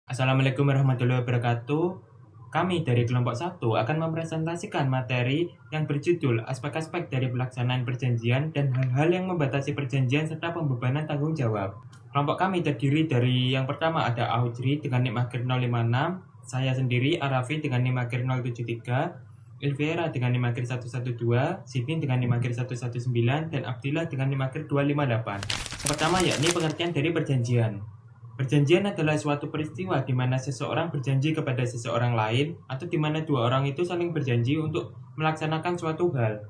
Assalamualaikum warahmatullahi wabarakatuh. Kami dari kelompok 1 akan mempresentasikan materi yang berjudul aspek-aspek dari pelaksanaan perjanjian dan hal-hal yang membatasi perjanjian serta pembebanan tanggung jawab. Kelompok kami terdiri dari yang pertama ada Audrey dengan NIM akhir 056, saya sendiri Arafi dengan NIM akhir 073, Elvira dengan NIM akhir 112, Sidney dengan NIM akhir 119, dan Abdillah dengan NIM akhir 258. Yang pertama yakni pengertian dari perjanjian. Perjanjian adalah suatu peristiwa di mana seseorang berjanji kepada seseorang lain atau di mana dua orang itu saling berjanji untuk melaksanakan suatu hal.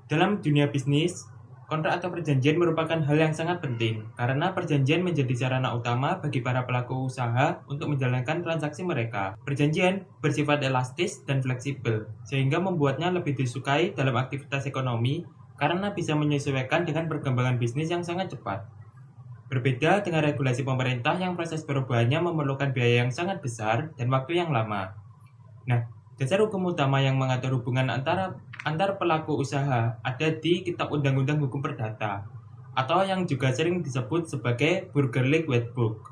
Dalam dunia bisnis, kontrak atau perjanjian merupakan hal yang sangat penting karena perjanjian menjadi sarana utama bagi para pelaku usaha untuk menjalankan transaksi mereka. Perjanjian bersifat elastis dan fleksibel sehingga membuatnya lebih disukai dalam aktivitas ekonomi karena bisa menyesuaikan dengan perkembangan bisnis yang sangat cepat. Berbeda dengan regulasi pemerintah yang proses perubahannya memerlukan biaya yang sangat besar dan waktu yang lama. Nah, dasar hukum utama yang mengatur hubungan antar pelaku usaha ada di Kitab Undang-Undang Hukum Perdata, atau yang juga sering disebut sebagai Burgerlijk Wetboek.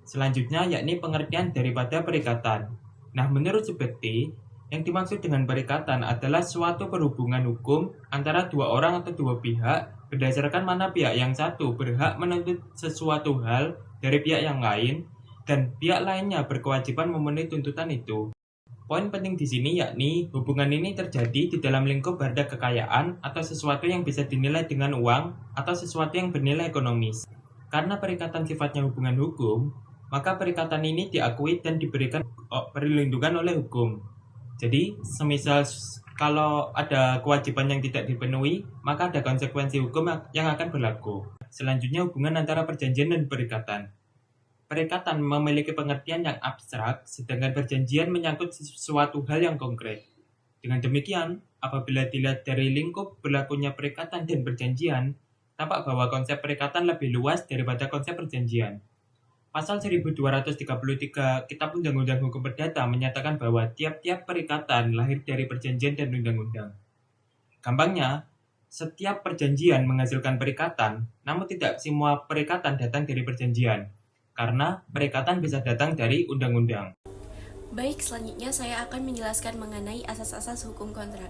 Selanjutnya yakni pengertian daripada perikatan. Nah, menurut Subekti, yang dimaksud dengan perikatan adalah suatu perhubungan hukum antara dua orang atau dua pihak berdasarkan mana pihak yang satu berhak menuntut sesuatu hal dari pihak yang lain dan pihak lainnya berkewajiban memenuhi tuntutan itu. Poin penting di sini yakni hubungan ini terjadi di dalam lingkup harta kekayaan atau sesuatu yang bisa dinilai dengan uang atau sesuatu yang bernilai ekonomis. Karena perikatan sifatnya hubungan hukum, maka perikatan ini diakui dan diberikan perlindungan oleh hukum. Jadi, semisal kalau ada kewajiban yang tidak dipenuhi, maka ada konsekuensi hukum yang akan berlaku. Selanjutnya, hubungan antara perjanjian dan perikatan. Perikatan memiliki pengertian yang abstrak, sedangkan perjanjian menyangkut sesuatu hal yang konkret. Dengan demikian, apabila dilihat dari lingkup berlakunya perikatan dan perjanjian, tampak bahwa konsep perikatan lebih luas daripada konsep perjanjian. Pasal 1233 Kitab Undang-Undang Hukum Perdata menyatakan bahwa tiap-tiap perikatan lahir dari perjanjian dan undang-undang. Gampangnya, setiap perjanjian menghasilkan perikatan, namun tidak semua perikatan datang dari perjanjian, karena perikatan bisa datang dari undang-undang. Baik, selanjutnya saya akan menjelaskan mengenai asas-asas hukum kontrak.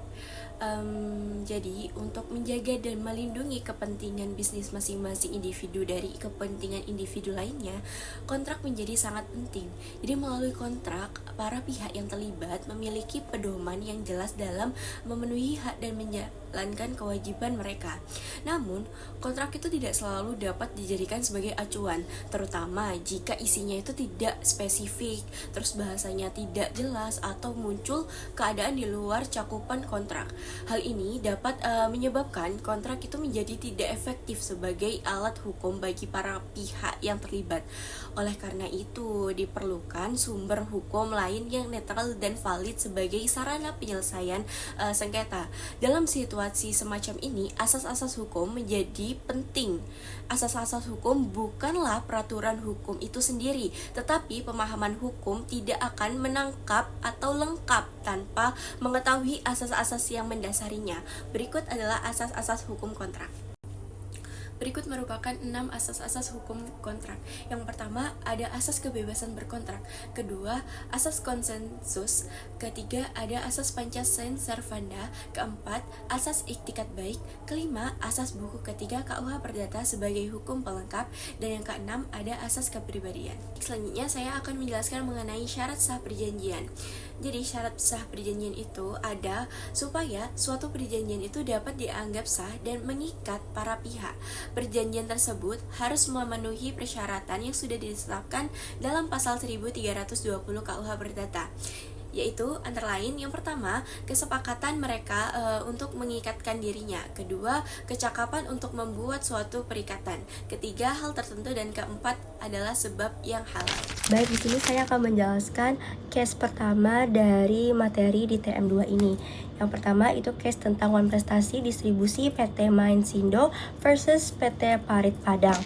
Jadi, untuk menjaga dan melindungi kepentingan bisnis masing-masing individu dari kepentingan individu lainnya, kontrak menjadi sangat penting. Jadi, melalui kontrak, para pihak yang terlibat memiliki pedoman yang jelas dalam memenuhi hak dan menjalankan kewajiban mereka. Namun, kontrak itu tidak selalu dapat dijadikan sebagai acuan, terutama jika isinya itu tidak spesifik, terus bahasanya tidak jelas, atau muncul keadaan di luar cakupan kontrak. Hal ini dapat menyebabkan kontrak itu menjadi tidak efektif sebagai alat hukum bagi para pihak yang terlibat. Oleh karena itu, diperlukan sumber hukum lain yang netral dan valid sebagai sarana penyelesaian sengketa. Dalam situasi semacam ini, asas-asas hukum menjadi penting. Asas-asas hukum bukanlah peraturan hukum itu sendiri, tetapi pemahaman hukum tidak akan menangkap atau lengkap tanpa mengetahui asas-asas yang mendasarinya. Berikut adalah asas-asas hukum kontrak. Berikut merupakan 6 asas-asas hukum kontrak. Yang pertama, ada asas kebebasan berkontrak. Kedua, asas konsensus. Ketiga, ada asas pancasila servanda. Keempat, asas iktikat baik. Kelima, asas buku ketiga KUH Perdata sebagai hukum pelengkap. Dan yang keenam, ada asas kepribadian. Selanjutnya, saya akan menjelaskan mengenai syarat sah perjanjian. Jadi, syarat sah perjanjian itu ada supaya suatu perjanjian itu dapat dianggap sah dan mengikat para pihak. Perjanjian tersebut harus memenuhi persyaratan yang sudah ditetapkan dalam pasal 1320 KUH Perdata, yaitu antara lain yang pertama, kesepakatan mereka untuk mengikatkan dirinya. Kedua, kecakapan untuk membuat suatu perikatan. Ketiga, hal tertentu. Dan keempat adalah sebab yang halal. Baik, di sini saya akan menjelaskan case pertama dari materi di TM2 ini. Yang pertama itu case tentang wan prestasi distribusi PT Mainsindo versus PT Parit Padang.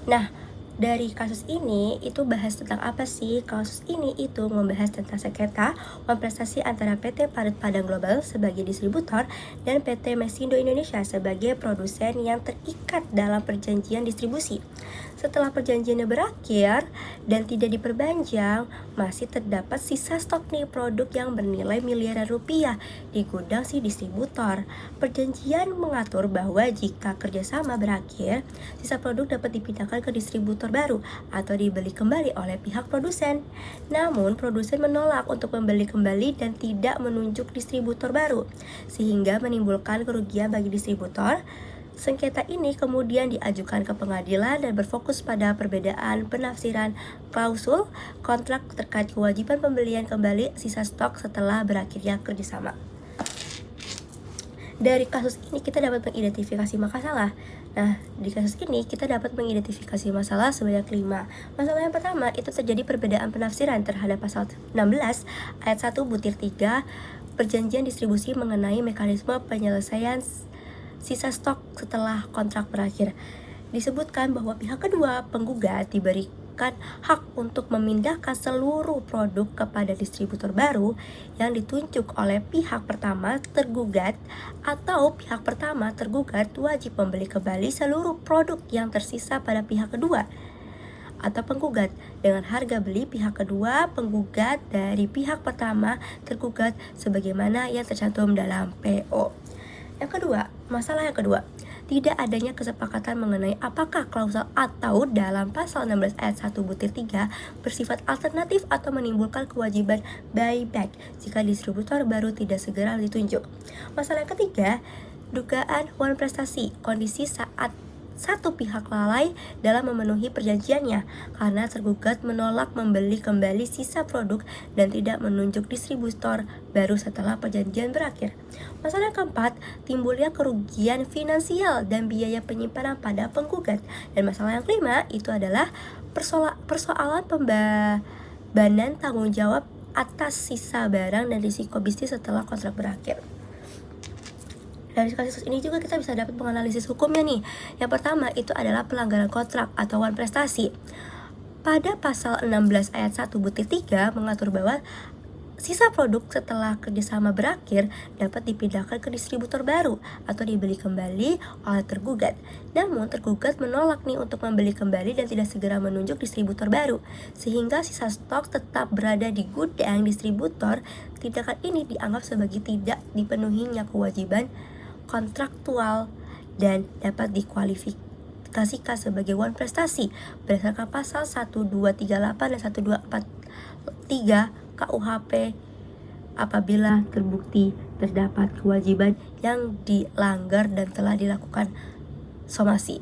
Nah, dari kasus ini itu bahas tentang apa sih? Kasus ini itu membahas tentang sengketa wan prestasi antara PT Parit Padang Global sebagai distributor dan PT Mainsindo Indonesia sebagai produsen yang terikat dalam perjanjian distribusi. Setelah perjanjiannya berakhir dan tidak diperpanjang, masih terdapat sisa stok nih produk yang bernilai miliaran rupiah di gudang si distributor. Perjanjian mengatur bahwa jika kerjasama berakhir, sisa produk dapat dipindahkan ke distributor baru atau dibeli kembali oleh pihak produsen. Namun, produsen menolak untuk membeli kembali dan tidak menunjuk distributor baru, sehingga menimbulkan kerugian bagi distributor. Sengketa ini kemudian diajukan ke pengadilan dan berfokus pada perbedaan penafsiran klausul kontrak terkait kewajiban pembelian kembali sisa stok setelah berakhirnya kerjasama. Dari kasus ini kita dapat mengidentifikasi masalah. Nah, di kasus ini kita dapat mengidentifikasi masalah sebanyak 5. Masalah yang pertama itu terjadi perbedaan penafsiran terhadap pasal 16 ayat 1 butir 3 perjanjian distribusi mengenai mekanisme penyelesaian sisa stok setelah kontrak berakhir. Disebutkan bahwa pihak kedua penggugat diberikan hak untuk memindahkan seluruh produk kepada distributor baru yang ditunjuk oleh pihak pertama tergugat, atau pihak pertama tergugat wajib membeli kembali seluruh produk yang tersisa pada pihak kedua atau penggugat dengan harga beli pihak kedua penggugat dari pihak pertama tergugat sebagaimana yang tercantum dalam PO. Yang kedua, masalah yang kedua, tidak adanya kesepakatan mengenai apakah klausul atau dalam pasal 16 ayat 1 butir 3 bersifat alternatif atau menimbulkan kewajiban buyback jika distributor baru tidak segera ditunjuk. Masalah yang ketiga, dugaan wan prestasi, kondisi saat satu pihak lalai dalam memenuhi perjanjiannya karena tergugat menolak membeli kembali sisa produk dan tidak menunjuk distributor baru setelah perjanjian berakhir. Masalah yang keempat, timbulnya kerugian finansial dan biaya penyimpanan pada penggugat. Dan masalah yang kelima itu adalah persoalan pembebanan tanggung jawab atas sisa barang dan risiko bisnis setelah kontrak berakhir. Dari kasus ini juga kita bisa dapat menganalisis hukumnya nih. Yang pertama itu adalah pelanggaran kontrak atau wan prestasi. Pada pasal 16 ayat 1 butir 3 mengatur bahwa sisa produk setelah kerjasama berakhir dapat dipindahkan ke distributor baru atau dibeli kembali oleh tergugat. Namun tergugat menolak nih untuk membeli kembali dan tidak segera menunjuk distributor baru, sehingga sisa stok tetap berada di gudang distributor. Tindakan ini dianggap sebagai tidak dipenuhinya kewajiban kontraktual dan dapat dikualifikasikan sebagai wan prestasi berdasarkan pasal 1238 dan 1243 KUHP apabila terbukti terdapat kewajiban yang dilanggar dan telah dilakukan somasi.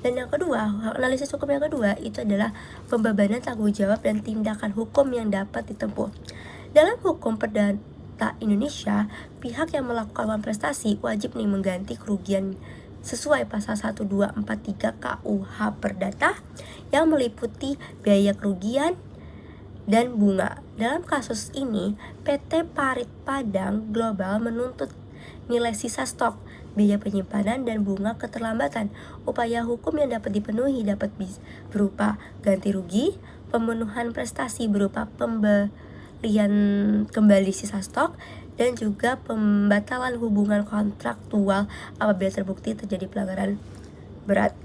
Dan yang kedua, analisis hukum yang kedua itu adalah pembebanan tanggung jawab dan tindakan hukum yang dapat ditempuh. Dalam hukum perdata Indonesia, pihak yang melakukan wan prestasi wajib nih mengganti kerugian sesuai pasal 1243 KUH Perdata yang meliputi biaya kerugian dan bunga. Dalam kasus ini, PT Parit Padang Global menuntut nilai sisa stok, biaya penyimpanan, dan bunga keterlambatan. Upaya hukum yang dapat dipenuhi dapat berupa ganti rugi, pemenuhan prestasi berupa pembelian kembali sisa stok, dan juga pembatalan hubungan kontraktual apabila terbukti terjadi pelanggaran berat.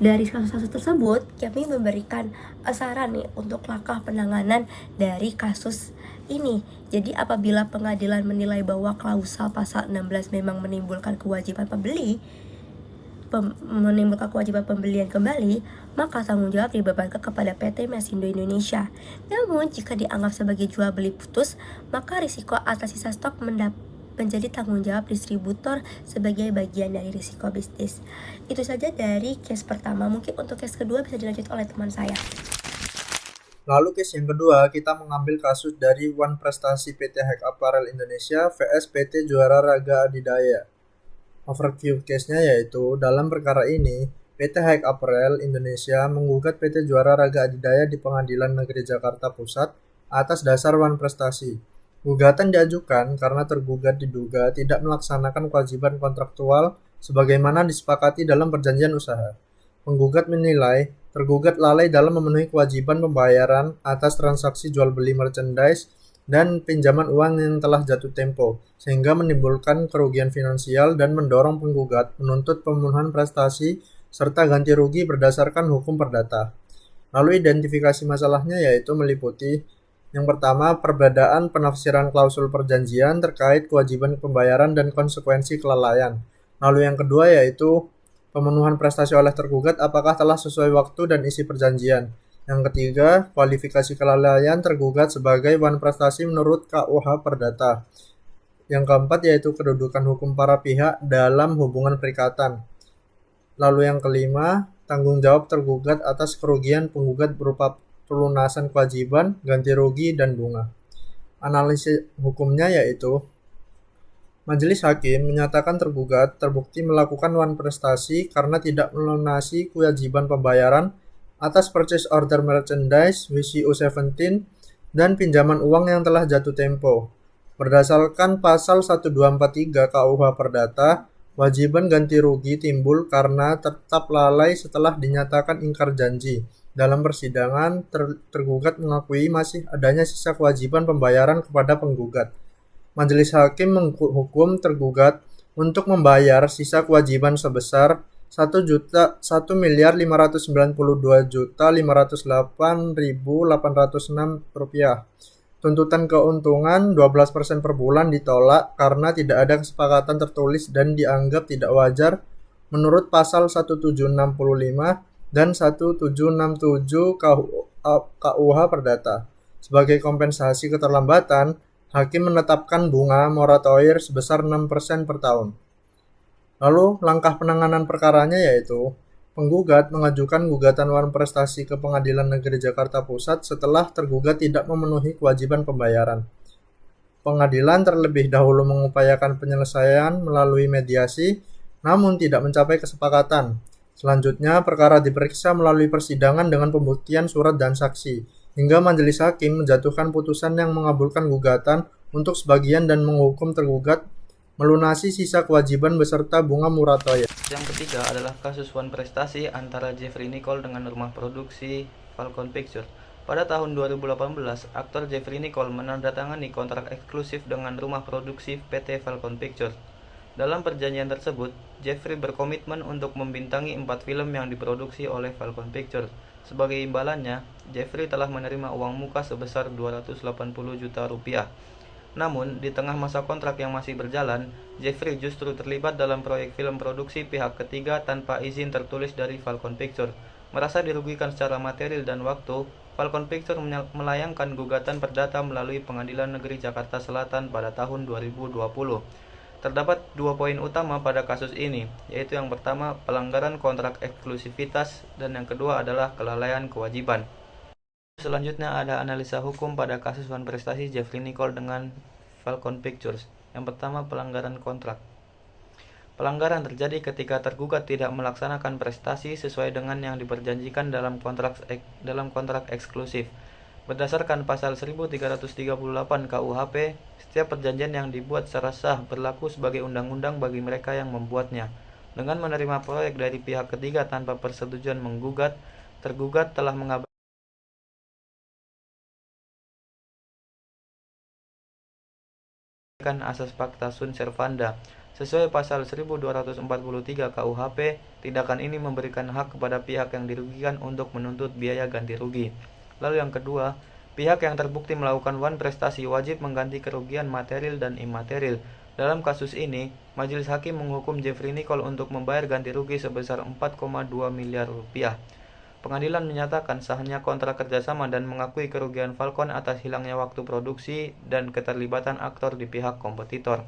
Dari kasus-kasus tersebut, kami memberikan saran nih untuk langkah penanganan dari kasus ini. Jadi apabila pengadilan menilai bahwa klausal pasal 16 memang menimbulkan kewajiban pembelian kembali, maka tanggung jawab dibebankan kepada PT Masindo Indonesia. Namun jika dianggap sebagai jual beli putus, maka risiko atas sisa stok menjadi tanggung jawab distributor sebagai bagian dari risiko bisnis. Itu saja dari case pertama. Mungkin untuk case kedua bisa dilanjut oleh teman saya. Lalu case yang kedua, kita mengambil kasus dari Wan Prestasi PT Hack Apparel Indonesia vs PT Juara Raga Adidaya. Overview case-nya yaitu, dalam perkara ini, PT Hack Apparel Indonesia menggugat PT Juara Raga Adidaya di Pengadilan Negeri Jakarta Pusat atas dasar wan prestasi. Gugatan diajukan karena tergugat diduga tidak melaksanakan kewajiban kontraktual sebagaimana disepakati dalam perjanjian usaha. Penggugat menilai tergugat lalai dalam memenuhi kewajiban pembayaran atas transaksi jual beli merchandise dan pinjaman uang yang telah jatuh tempo, sehingga menimbulkan kerugian finansial dan mendorong penggugat menuntut pemenuhan prestasi serta ganti rugi berdasarkan hukum perdata. Lalu identifikasi masalahnya yaitu meliputi yang pertama, perbedaan penafsiran klausul perjanjian terkait kewajiban pembayaran dan konsekuensi kelalaian. Lalu yang kedua yaitu pemenuhan prestasi oleh tergugat apakah telah sesuai waktu dan isi perjanjian. Yang ketiga, kualifikasi kelalaian tergugat sebagai wan prestasi menurut KUH Perdata. Yang keempat yaitu kedudukan hukum para pihak dalam hubungan perikatan. Lalu yang kelima, tanggung jawab tergugat atas kerugian penggugat berupa pelunasan kewajiban, ganti rugi, dan bunga. Analisis hukumnya yaitu majelis hakim menyatakan tergugat terbukti melakukan wan prestasi karena tidak melunasi kewajiban pembayaran atas purchase order merchandise WCU17 dan pinjaman uang yang telah jatuh tempo. Berdasarkan pasal 1243 KUH Perdata, wajiban ganti rugi timbul karena tetap lalai setelah dinyatakan ingkar janji. Dalam persidangan, tergugat mengakui masih adanya sisa kewajiban pembayaran kepada penggugat. Majelis hakim menghukum tergugat untuk membayar sisa kewajiban sebesar Rp1.592.508.806. Tuntutan keuntungan 12% per bulan ditolak karena tidak ada kesepakatan tertulis dan dianggap tidak wajar menurut pasal 1765 dan 1767 KUH Perdata. Sebagai kompensasi keterlambatan, hakim menetapkan bunga moratorium sebesar 6% per tahun. Lalu, langkah penanganan perkaranya yaitu penggugat mengajukan gugatan wan prestasi ke Pengadilan Negeri Jakarta Pusat setelah tergugat tidak memenuhi kewajiban pembayaran. Pengadilan terlebih dahulu mengupayakan penyelesaian melalui mediasi, namun tidak mencapai kesepakatan. Selanjutnya, perkara diperiksa melalui persidangan dengan pembuktian surat dan saksi, hingga majelis hakim menjatuhkan putusan yang mengabulkan gugatan untuk sebagian dan menghukum tergugat melunasi sisa kewajiban beserta bunga moratorium. Yang ketiga adalah kasus wan prestasi antara Jeffrey Nicole dengan rumah produksi Falcon Pictures. Pada tahun 2018, aktor Jeffrey Nicole menandatangani kontrak eksklusif dengan rumah produksi PT Falcon Pictures. Dalam perjanjian tersebut, Jeffrey berkomitmen untuk membintangi 4 film yang diproduksi oleh Falcon Pictures. Sebagai imbalannya, Jeffrey telah menerima uang muka sebesar Rp280 juta. Namun, di tengah masa kontrak yang masih berjalan, Jeffrey justru terlibat dalam proyek film produksi pihak ketiga tanpa izin tertulis dari Falcon Pictures. Merasa dirugikan secara material dan waktu, Falcon Pictures melayangkan gugatan perdata melalui Pengadilan Negeri Jakarta Selatan pada tahun 2020. Terdapat 2 poin utama pada kasus ini, yaitu yang pertama pelanggaran kontrak eksklusivitas dan yang kedua adalah kelalaian kewajiban. Selanjutnya ada analisa hukum pada kasus wan prestasi Jeffrey Nicole dengan Falcon Pictures. Yang pertama, pelanggaran kontrak. Pelanggaran terjadi ketika tergugat tidak melaksanakan prestasi sesuai dengan yang diperjanjikan dalam kontrak eksklusif. Berdasarkan pasal 1338 KUHP, setiap perjanjian yang dibuat secara sah berlaku sebagai undang-undang bagi mereka yang membuatnya. Dengan menerima proyek dari pihak ketiga tanpa persetujuan menggugat, tergugat telah mengabaikan asas fakta sunt servanda. Sesuai pasal 1243 KUHP, tindakan ini memberikan hak kepada pihak yang dirugikan untuk menuntut biaya ganti rugi. Lalu yang kedua, pihak yang terbukti melakukan wan prestasi wajib mengganti kerugian material dan imaterial. Dalam kasus ini, majelis hakim menghukum Jeffrey Nicole untuk membayar ganti rugi sebesar 4,2 miliar rupiah. Pengadilan menyatakan sahnya kontrak kerjasama dan mengakui kerugian Falcon atas hilangnya waktu produksi dan keterlibatan aktor di pihak kompetitor.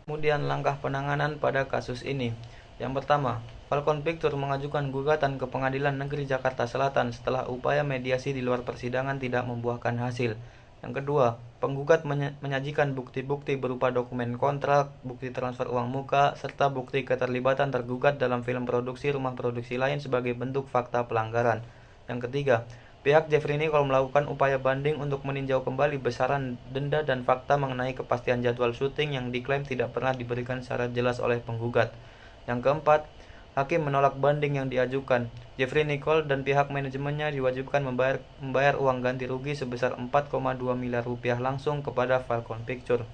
Kemudian langkah penanganan pada kasus ini. Yang pertama, Falcon Pictures mengajukan gugatan ke Pengadilan Negeri Jakarta Selatan setelah upaya mediasi di luar persidangan tidak membuahkan hasil. Yang kedua, penggugat menyajikan bukti-bukti berupa dokumen kontrak, bukti transfer uang muka, serta bukti keterlibatan tergugat dalam film produksi rumah produksi lain sebagai bentuk fakta pelanggaran. Yang ketiga, pihak Jeffrey Nicole melakukan upaya banding untuk meninjau kembali besaran denda dan fakta mengenai kepastian jadwal syuting yang diklaim tidak pernah diberikan secara jelas oleh penggugat. Yang keempat, hakim menolak banding yang diajukan. Jeffrey Nicole dan pihak manajemennya diwajibkan membayar uang ganti rugi sebesar 4,2 miliar rupiah langsung kepada Falcon Pictures.